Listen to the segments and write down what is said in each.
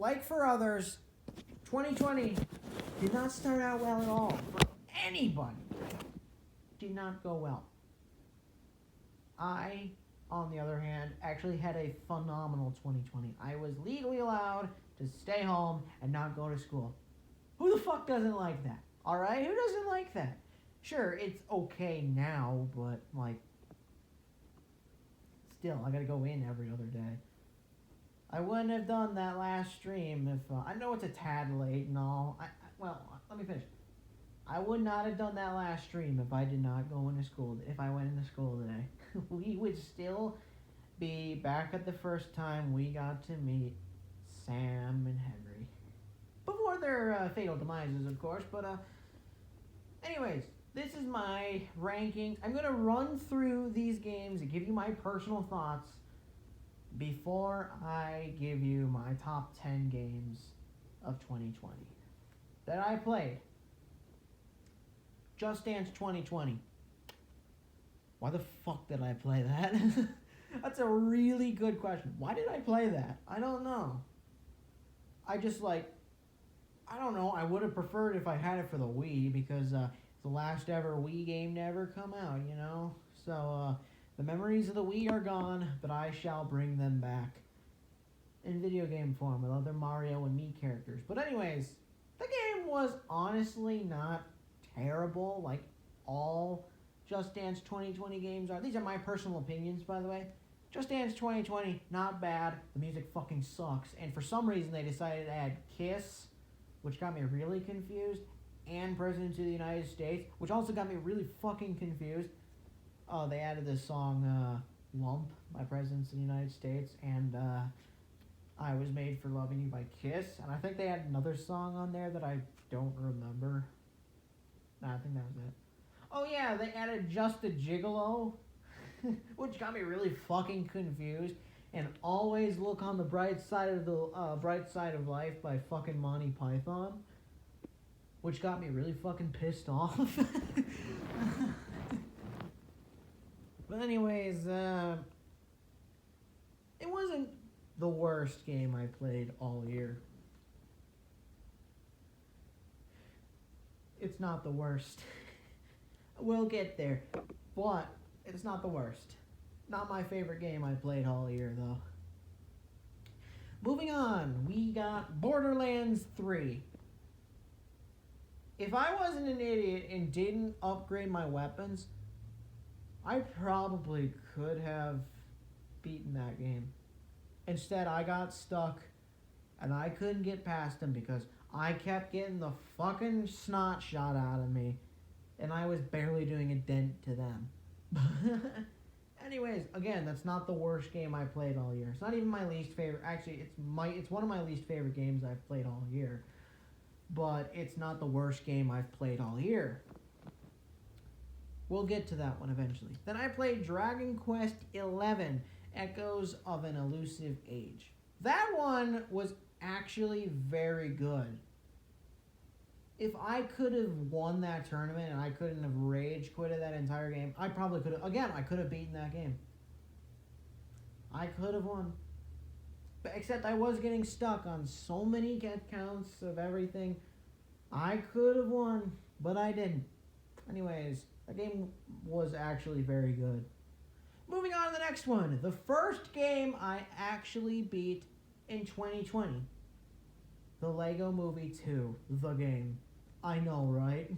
like for others, 2020 did not start out well at all for anybody. Did not go well. I, on the other hand, actually had a phenomenal 2020. I was legally allowed to stay home and not go to school. Who the fuck doesn't like that? Alright? Who doesn't like that? Sure, it's okay now, but, like, still, I gotta go in every other day. I wouldn't have done that last stream if, I know it's a tad late and all. Well, let me finish. I would not have done that last stream if I did not go into school, if I went into school today. We would still be back at the first time we got to meet Sam and Henry. Before their fatal demises, of course, but, anyways, this is my ranking. I'm going to run through these games and give you my personal thoughts before I give you my top 10 games of 2020 that I played. Just Dance 2020. Why the fuck did I play that? That's a really good question. Why did I play that? I don't know. I just I don't know. I would have preferred if I had it for the Wii because it's the last ever Wii game to ever come out, you know? So, the memories of the Wii are gone, but I shall bring them back in video game form with other Mario and Mii characters. But anyways, the game was honestly not terrible like all Just Dance 2020 games are. These are my personal opinions, by the way. Just Dance 2020, not bad. The music fucking sucks. And for some reason, they decided to add Kiss, which got me really confused, and President of the United States, which also got me really fucking confused. Oh, they added this song, Lump by President of the United States, and I Was Made for Loving You by Kiss. And I think they had another song on there that I don't remember. Nah, I think that was it. Oh yeah, they added Just a Gigolo, which got me really fucking confused. And Always Look on the Bright Side of Life by fucking Monty Python, which got me really fucking pissed off. But anyways, it wasn't the worst game I played all year. It's not the worst. We'll get there. But it's not the worst. Not my favorite game I played all year, though. Moving on, we got Borderlands 3. If I wasn't an idiot and didn't upgrade my weapons, I probably could have beaten that game. Instead, I got stuck and I couldn't get past them because I kept getting the fucking snot shot out of me and I was barely doing a dent to them. Anyways, again, that's not the worst game I played all year. It's not even my least favorite. Actually, it's one of my least favorite games I've played all year. But it's not the worst game I've played all year. We'll get to that one eventually. Then I played Dragon Quest XI, Echoes of an Elusive Age. That one was actually very good. If I could have won that tournament and I couldn't have rage quitted that entire game, I probably could have, again, I could have beaten that game. I could have won. But except I was getting stuck on so many get counts of everything. I could have won, but I didn't. Anyways, that game was actually very good. Moving on to the next one. The first game I actually beat in 2020. The Lego Movie 2, the game. I know, right?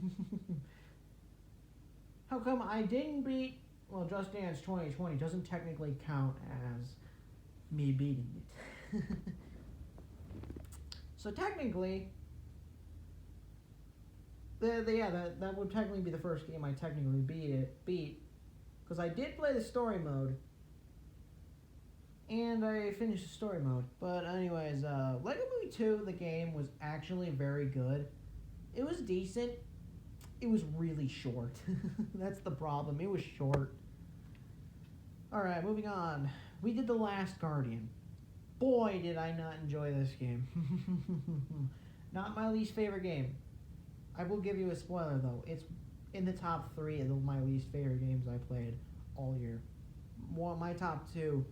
How come I didn't beat... Well, Just Dance 2020 doesn't technically count as me beating it. So technically... that would technically be the first game I technically beat. Because I did play the story mode. And I finished the story mode. But anyways, Lego Movie 2, the game, was actually very good. It was decent. It was really short. That's the problem. It was short. Alright, moving on. We did The Last Guardian. Boy, did I not enjoy this game. Not my least favorite game. I will give you a spoiler, though. It's in the top 3 of my least favorite games I played all year. One of my top 3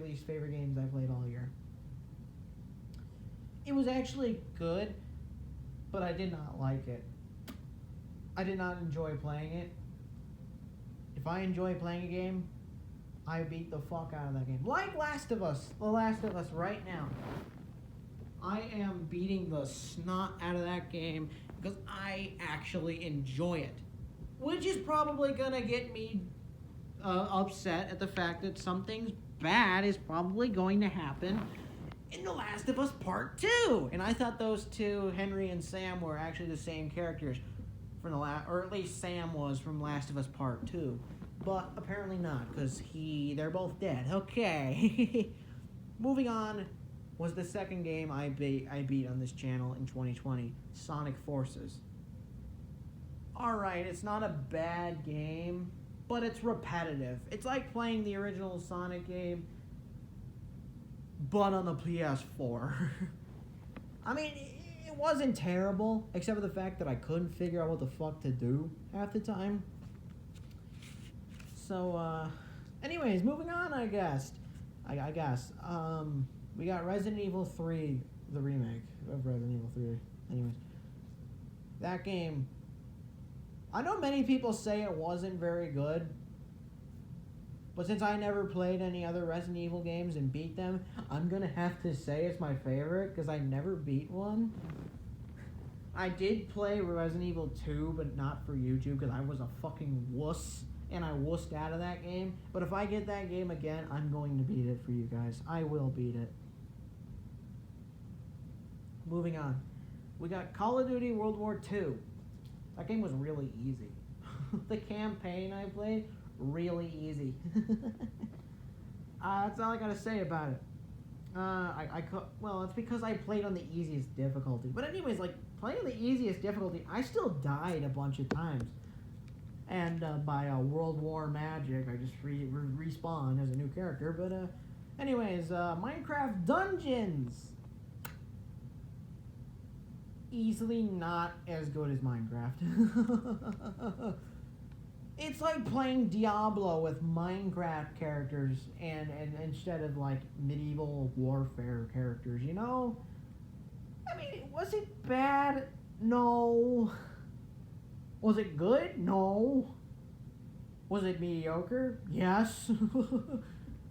least favorite games I played all year. was actually good, but I did not like it. I did not enjoy playing it. If I enjoy playing a game, I beat the fuck out of that game. Like Last of Us. The Last of Us right now. I am beating the snot out of that game because I actually enjoy it. Which is probably gonna get me upset at the fact that something bad is probably going to happen in The Last of Us Part 2. And I thought those two, Henry and Sam, were actually the same characters from or at least Sam was from Last of Us Part 2. But apparently not, because they're both dead. Okay. Moving on was the second game I beat on this channel in 2020, Sonic Forces. Alright, it's not a bad game, but it's repetitive. It's like playing the original Sonic game, but on the PS4. I mean, it wasn't terrible, except for the fact that I couldn't figure out what the fuck to do half the time. So, anyways, moving on, I guess. We got Resident Evil 3, the remake of Resident Evil 3. Anyways, that game, I know many people say it wasn't very good, but since I never played any other Resident Evil games and beat them, I'm gonna have to say it's my favorite, because I never beat one. I did play Resident Evil 2, but not for YouTube, because I was a fucking wuss, and I wussed out of that game. But if I get that game again, I'm going to beat it for you guys. I will beat it. Moving on. We got Call of Duty World War II. That game was really easy. The campaign I played, really easy. That's all I gotta say about it. Well, it's because I played on the easiest difficulty. But anyways, like, playing on the easiest difficulty, I still died a bunch of times. And by World War magic, I just respawn as a new character. But anyways, Minecraft Dungeons. Easily not as good as Minecraft. It's like playing Diablo with Minecraft characters and instead of like medieval warfare characters, you know? I mean, was it bad? No. Was it good? No. Was it mediocre? Yes.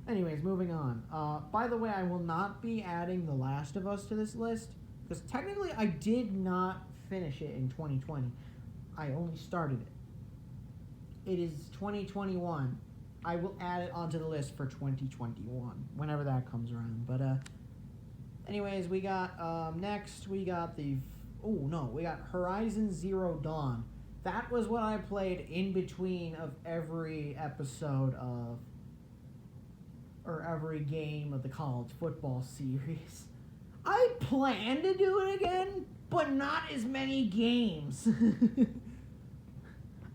Anyways, moving on. By the way, I will not be adding The Last of Us to this list, because technically I did not finish it in 2020. I only started it. It is 2021. I will add it onto the list for 2021, whenever that comes around. But, anyways, we got, next, we got we got Horizon Zero Dawn. That was what I played in between of every episode of, or every game of the college football series. I plan to do it again, but not as many games.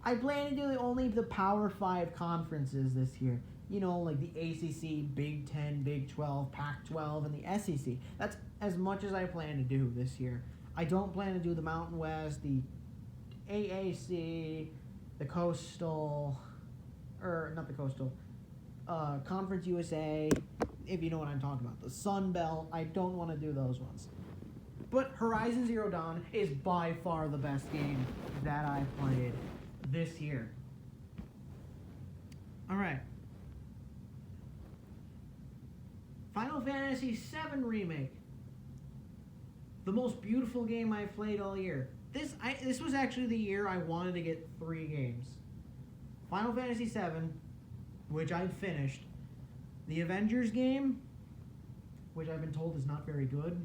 I plan to do only the Power 5 conferences this year. You know, like the ACC, Big 10, Big 12, Pac-12, and the SEC. That's as much as I plan to do this year. I don't plan to do the Mountain West, the AAC, the Coastal, or not the Coastal, Conference USA, if you know what I'm talking about. The Sun Belt, I don't want to do those ones. But Horizon Zero Dawn is by far the best game that I've played this year. Alright. Final Fantasy VII Remake. The most beautiful game I've played all year. This was actually the year I wanted to get 3 games. Final Fantasy VII, which I've finished. The Avengers game, which I've been told is not very good.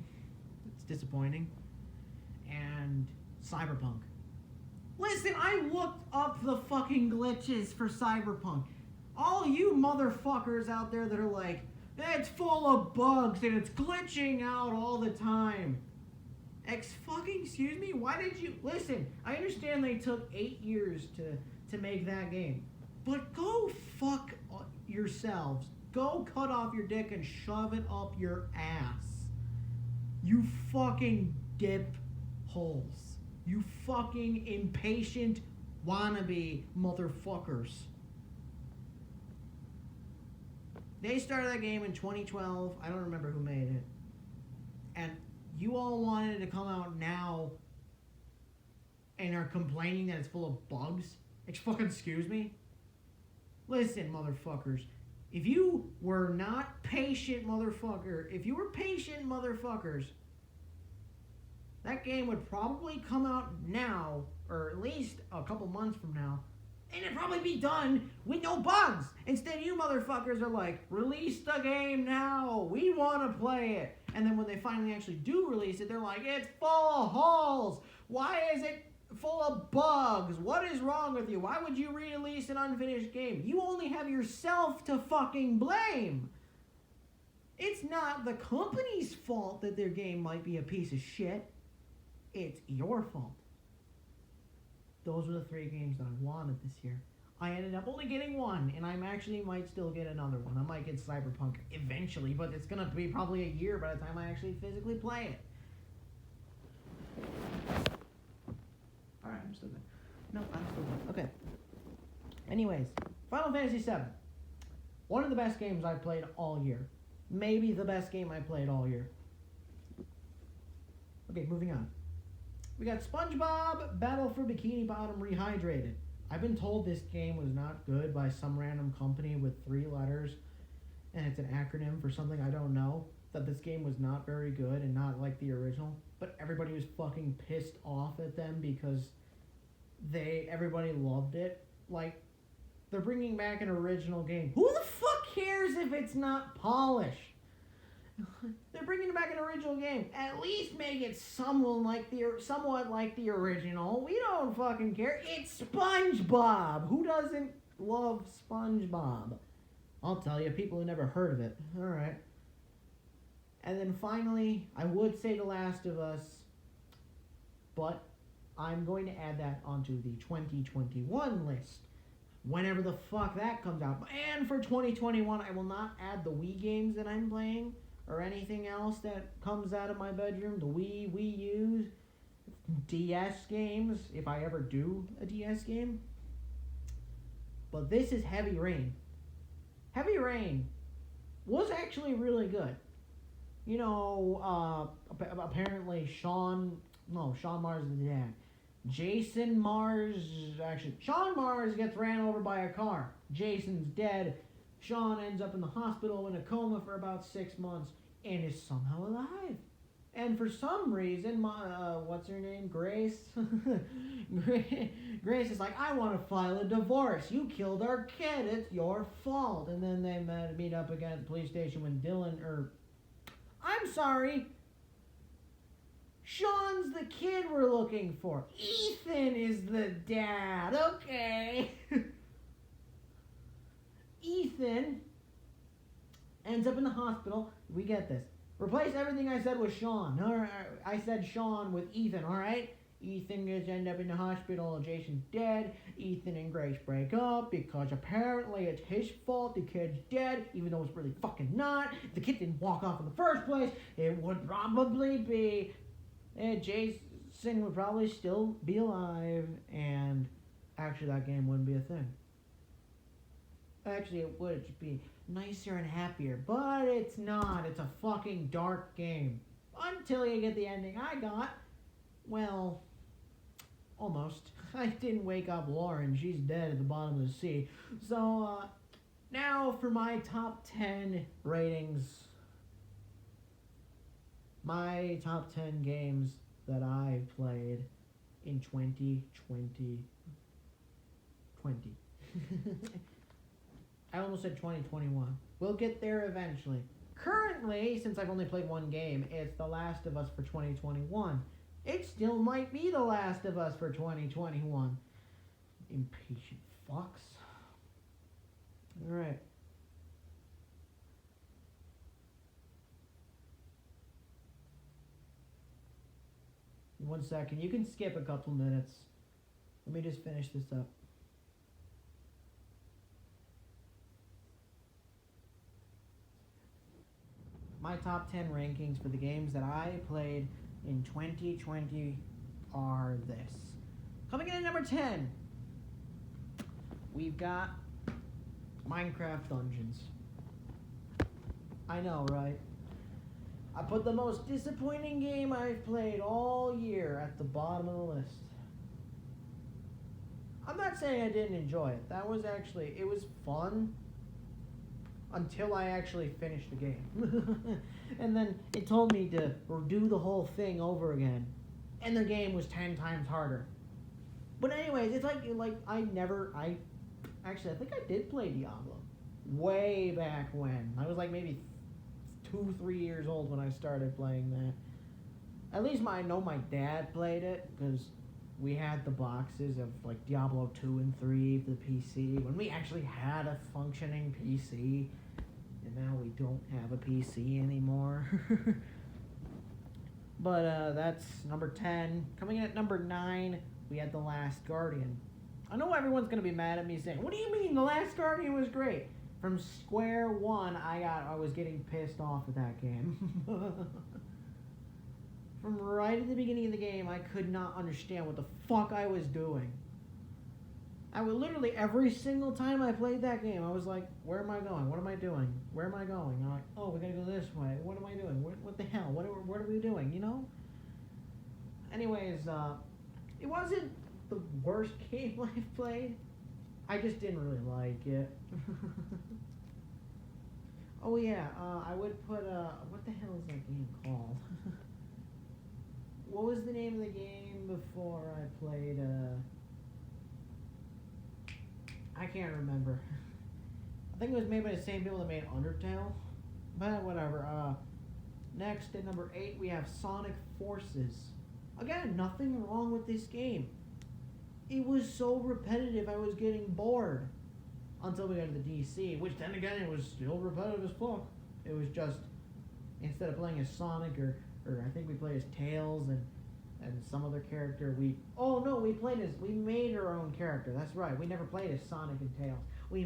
It's disappointing. And Cyberpunk. Listen, I looked up the fucking glitches for Cyberpunk. All you motherfuckers out there that are like, it's full of bugs and it's glitching out all the time. Excuse me? Why did you... Listen, I understand they took 8 years to make that game. But go fuck yourselves. Go cut off your dick and shove it up your ass. You fucking dip holes. You fucking impatient wannabe motherfuckers. They started that game in 2012. I don't remember who made it. And you all wanted to come out now and are complaining that it's full of bugs? Fucking excuse me? Listen, motherfuckers. If you were not patient, if you were patient, motherfuckers, that game would probably come out now, or at least a couple months from now, and it'd probably be done with no bugs. Instead, you motherfuckers are like, release the game now. We want to play it. And then when they finally actually do release it, they're like, it's full of holes. Why is it full of bugs? What is wrong with you? Why would you release an unfinished game? You only have yourself to fucking blame. It's not the company's fault that their game might be a piece of shit. It's your fault. Those were the 3 games that I wanted this year. I ended up only getting 1, and I actually might still get another one. I might get Cyberpunk eventually, but it's going to be probably a year by the time I actually physically play it. Alright, I'm still good. No, I'm still good. Okay. Anyways, Final Fantasy VII. One of the best games I've played all year. Maybe the best game I played all year. Okay, moving on. We got SpongeBob Battle for Bikini Bottom Rehydrated. I've been told this game was not good by some random company with 3 letters, and it's an acronym for something I don't know, that this game was not very good and not like the original, but everybody was fucking pissed off at them because everybody loved it. Like, they're bringing back an original game. Who the fuck cares if it's not polished? They're bringing back an original game. At least make it somewhat like the original. We don't fucking care. It's SpongeBob. Who doesn't love SpongeBob? I'll tell you, people who never heard of it. Alright. And then finally, I would say The Last of Us, but I'm going to add that onto the 2021 list. Whenever the fuck that comes out. And for 2021, I will not add the Wii games that I'm playing or anything else that comes out of my bedroom. The Wii U's, DS games, if I ever do a DS game. But this is Heavy Rain. Heavy Rain was actually really good. You know, apparently Sean Mars is the dad. Jason Mars, Sean Mars gets ran over by a car. Jason's dead. Sean ends up in the hospital in a coma for about 6 months and is somehow alive. And for some reason, what's her name? Grace? Grace is like, I want to file a divorce. You killed our kid. It's your fault. And then they meet up again at the police station when I'm sorry. Sean's the kid we're looking for. Ethan is the dad. Okay. Ethan ends up in the hospital. We get this. Replace everything I said with Sean. All right, I said Sean with Ethan, all right? Ethan gets end up in the hospital. Jason's dead. Ethan and Grace break up because apparently it's his fault. The kid's dead, even though it's really fucking not. If the kid didn't walk off in the first place, it would probably be... And Jason would probably still be alive, and actually that game wouldn't be a thing. Actually, it would just be nicer and happier, but it's not. It's a fucking dark game. Until you get the ending I got. Well, almost. I didn't wake up Lauren. She's dead at the bottom of the sea. So, now for my top 10 ratings. My top 10 games that I played in 2020. I almost said 2021. We'll get there eventually. Currently, since I've only played one game, it's The Last of Us for 2021. It still might be The Last of Us for 2021. Impatient fucks. Alright. 1 second. You can skip a couple minutes. Let me just finish this up. My top 10 rankings for the games that I played in 2020 are this. Coming in at number 10, we've got Minecraft Dungeons. I know, right? I put the most disappointing game I've played all year at the bottom of the list. I'm not saying I didn't enjoy it. That was actually, it was fun until I actually finished the game. And then it told me to do the whole thing over again. And the game was 10 times harder. But anyways, it's like I think I did play Diablo. Way back when. I was like maybe 2-3 years old when I started playing that. At least I know my dad played it, because we had the boxes of like Diablo 2 and 3 for the PC, when we actually had a functioning PC, and now we don't have a PC anymore. But that's number 10. Coming in at number 9, we had The Last Guardian. I know everyone's going to be mad at me saying, what do you mean The Last Guardian was great? From square one, I was getting pissed off at that game. From right at the beginning of the game, I could not understand what the fuck I was doing. I would literally, every single time I played that game, I was like, where am I going? What am I doing? Where am I going? I'm like, oh, we gotta go this way. What am I doing? What the hell? What are we doing, you know? Anyways, it wasn't the worst game I've played. I just didn't really like it. Oh yeah, I would put, what the hell is that game called? What was the name of the game before I played, I can't remember. I think it was made by the same people that made Undertale. But whatever. Next, at number 8, we have Sonic Forces. Again, nothing wrong with this game. It was so repetitive, I was getting bored. Until we got to the DC, which then again, it was still repetitive as fuck. It was just, instead of playing as Sonic, or I think we played as Tails and some other character, we made our own character. That's right. We never played as Sonic and Tails. We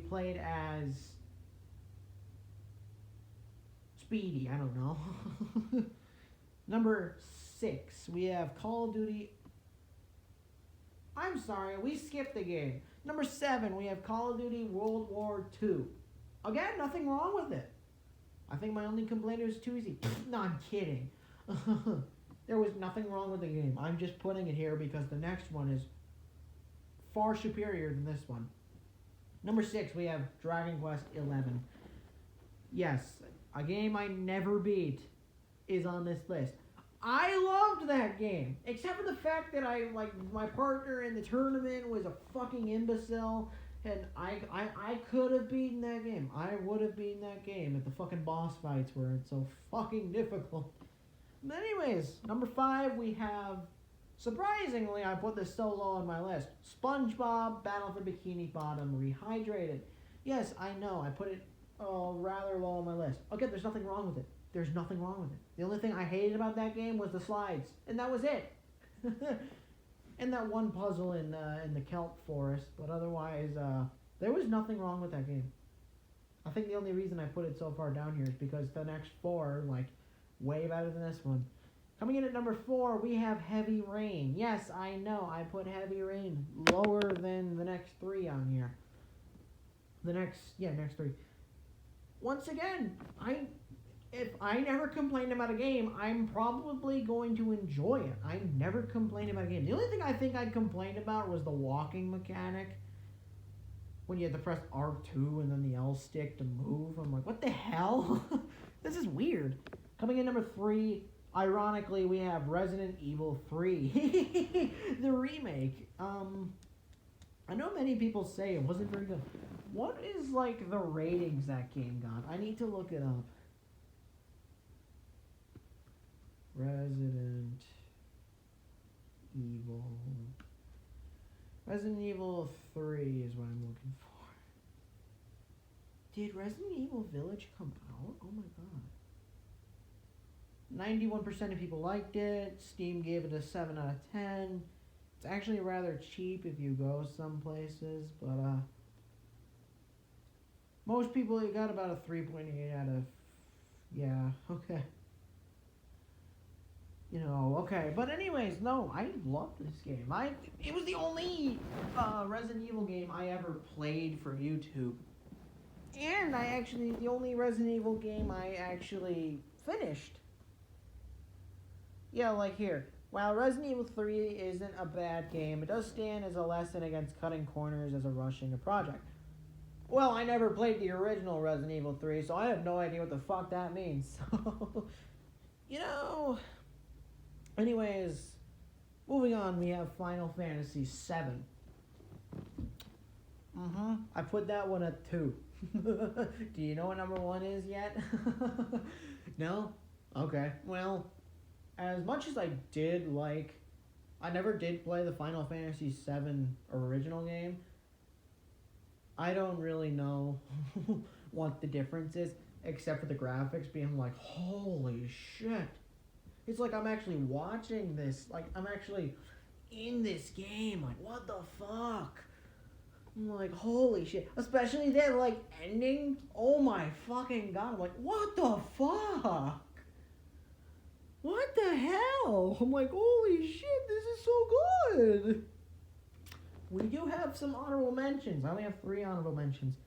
played as Speedy. I don't know. Number 6, we have Call of Duty. I'm sorry, we skipped the game. Number 7, we have Call of Duty World War II. Again, nothing wrong with it. I think my only complaint is too easy. No, I'm kidding. There was nothing wrong with the game. I'm just putting it here because the next one is far superior than this one. Number 6, we have Dragon Quest XI. Yes, a game I never beat is on this list. I loved that game, except for the fact that my partner in the tournament was a fucking imbecile, and I could have beaten that game. I would have beaten that game if the fucking boss fights weren't so fucking difficult. But anyways, number 5, we have, surprisingly, I put this so low on my list, SpongeBob Battle for Bikini Bottom Rehydrated. Yes, I know, I put it rather low on my list. Okay, there's nothing wrong with it. There's nothing wrong with it. The only thing I hated about that game was the slides, and that was it. And that one puzzle in the kelp forest, but otherwise, there was nothing wrong with that game. I think the only reason I put it so far down here is because the next 4 are way better than this one. Coming in at number 4, we have Heavy Rain. Yes, I know, I put Heavy Rain lower than the next 3 on here. Next 3. Once again, if I never complained about a game, I'm probably going to enjoy it. I never complained about a game. The only thing I think I complained about was the walking mechanic. When you had to press R2 and then the L stick to move. I'm like, what the hell? This is weird. Coming in number 3, ironically, we have Resident Evil 3. The remake. I know many people say it wasn't very good. What is, the ratings that game got? I need to look it up. Resident Evil 3 is what I'm looking for. Did Resident Evil Village come out? Oh my god. 91% of people liked it. Steam gave it a 7 out of 10. It's actually rather cheap if you go some places, but most people got about a 3.8 out of, yeah, okay. Okay, but anyways, no, I loved this game. It was the only Resident Evil game I ever played for YouTube. And the only Resident Evil game I actually finished. Yeah, like here. While Resident Evil 3 isn't a bad game, it does stand as a lesson against cutting corners as a rushing a project. Well, I never played the original Resident Evil 3, so I have no idea what the fuck that means. So, you know... Anyways, moving on, we have Final Fantasy VII. I put that one at 2. Do you know what number 1 is yet? No? Okay. Well, as much as I did like... I never did play the Final Fantasy VII original game. I don't really know what the difference is, except for the graphics being like, holy shit. It's like I'm actually watching this. Like, I'm actually in this game. Like, what the fuck? I'm like, holy shit. Especially that, like, ending. Oh my fucking god. I'm like, what the fuck? What the hell? I'm like, holy shit, this is so good. We do have some honorable mentions. I only have 3 honorable mentions.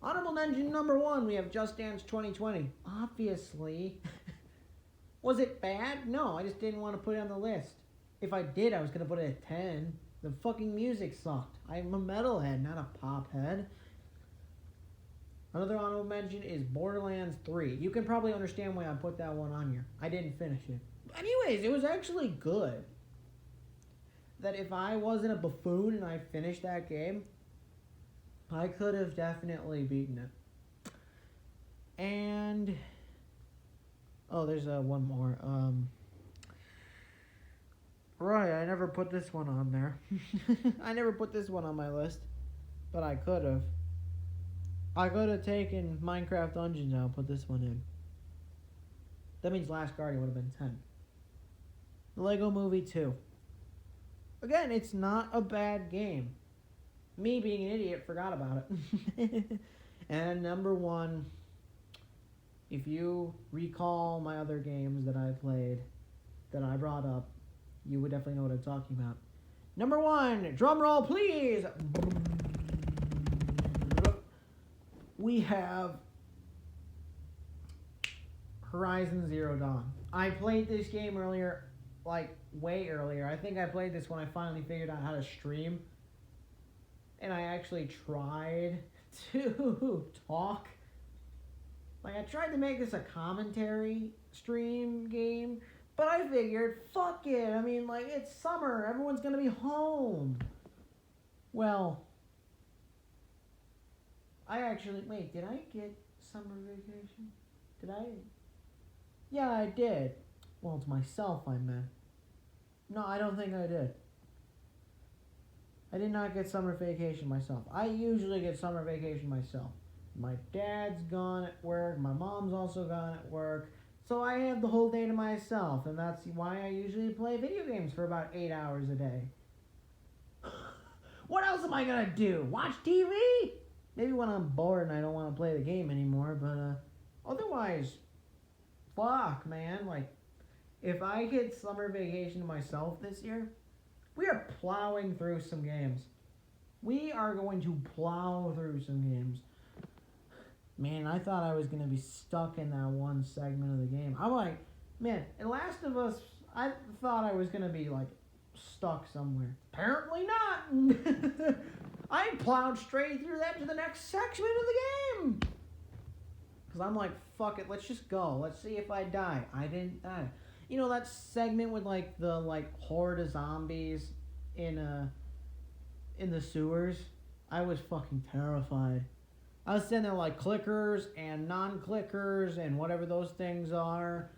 Honorable mention number 1, we have Just Dance 2020. Obviously. Was it bad? No, I just didn't want to put it on the list. If I did, I was going to put it at 10. The fucking music sucked. I'm a metalhead, not a pop head. Another honorable mention is Borderlands 3. You can probably understand why I put that one on here. I didn't finish it. Anyways, it was actually good. That if I wasn't a buffoon and I finished that game, I could have definitely beaten it. And... Oh, there's one more. Right, I never put this one on there. I never put this one on my list. But I could have. I could have taken Minecraft Dungeons out and put this one in. That means Last Guardian would have been 10. The Lego Movie 2. Again, it's not a bad game. Me being an idiot forgot about it. And number 1, if you recall my other games that I played, that I brought up, you would definitely know what I'm talking about. Number 1, drum roll please! We have Horizon Zero Dawn. I played this game earlier, like way earlier. I think I played this when I finally figured out how to stream. And I actually tried to talk. Like, I tried to make this a commentary stream game, but I figured, fuck it. I mean, like, it's summer. Everyone's gonna be home. Well, I actually... Wait, did I get summer vacation? Did I? Yeah, I did. Well, to myself, I meant. No, I don't think I did. I did not get summer vacation myself. I usually get summer vacation myself. My dad's gone at work. My mom's also gone at work. So I have the whole day to myself. And that's why I usually play video games for about 8 hours a day. What else am I going to do? Watch TV? Maybe when I'm bored and I don't want to play the game anymore. But otherwise, fuck, man. Like, if I get summer vacation to myself this year, we are plowing through some games. We are going to plow through some games. Man, I thought I was going to be stuck in that one segment of the game. I'm like, man, in Last of Us, I thought I was going to be, like, stuck somewhere. Apparently not. I plowed straight through that to the next section of the game. Because I'm like, fuck it, let's just go. Let's see if I die. I didn't die. You know that segment with, like, the, like, horde of zombies in the sewers? I was fucking terrified. I was sitting there like clickers and non-clickers and whatever those things are.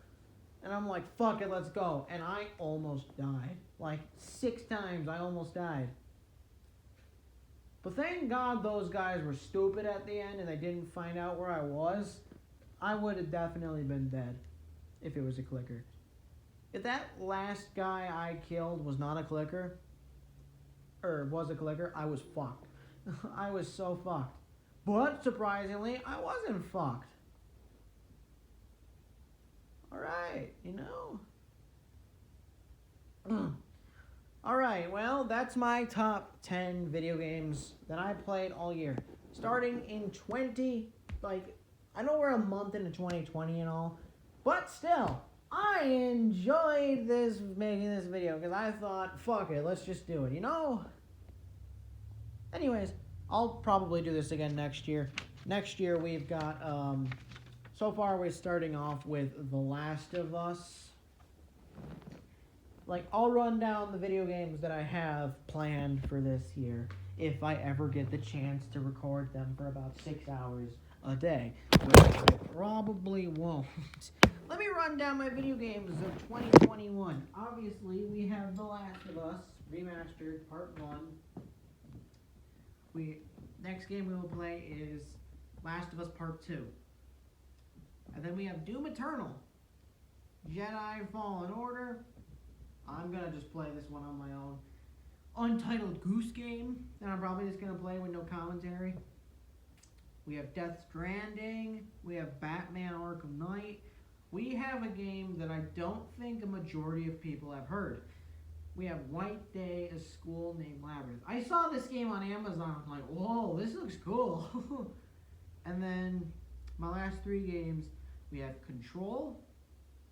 And I'm like, fuck it, let's go. And I almost died. Like 6 times I almost died. But thank God those guys were stupid at the end and they didn't find out where I was. I would have definitely been dead if it was a clicker. If that last guy I killed was not a clicker, or was a clicker, I was fucked. I was so fucked. But, surprisingly, I wasn't fucked. Alright, you know. Alright, well, that's my top 10 video games that I played all year. Starting in I know we're a month into 2020 and all, But still, I enjoyed making this video because I thought, fuck it, let's just do it, you know? Anyways, I'll probably do this again next year. Next year we've got, so far we're starting off with The Last of Us. Like, I'll run down the video games that I have planned for this year if I ever get the chance to record them for about 6 hours a day, which I probably won't. Let me run down my video games of 2021. Obviously, we have The Last of Us Remastered Part 1. Next game we will play is Last of Us Part 2. And then we have Doom Eternal, Jedi Fallen Order. I'm going to just play this one on my own. Untitled Goose Game that I'm probably just going to play with no commentary. We have Death Stranding. We have Batman Arkham Knight. We have a game that I don't think a majority of people have heard. We have White Day, A School Named Labyrinth. I saw this game on Amazon. I'm like, whoa, this looks cool. And then my last 3 games, we have Control,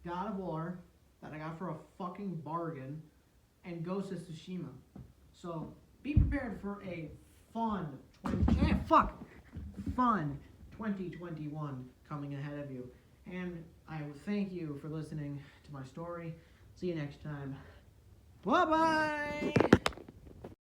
God of War, that I got for a fucking bargain, and Ghost of Tsushima. So be prepared for a fun 2021 coming ahead of you. And I thank you for listening to my story. See you next time. Bye-bye!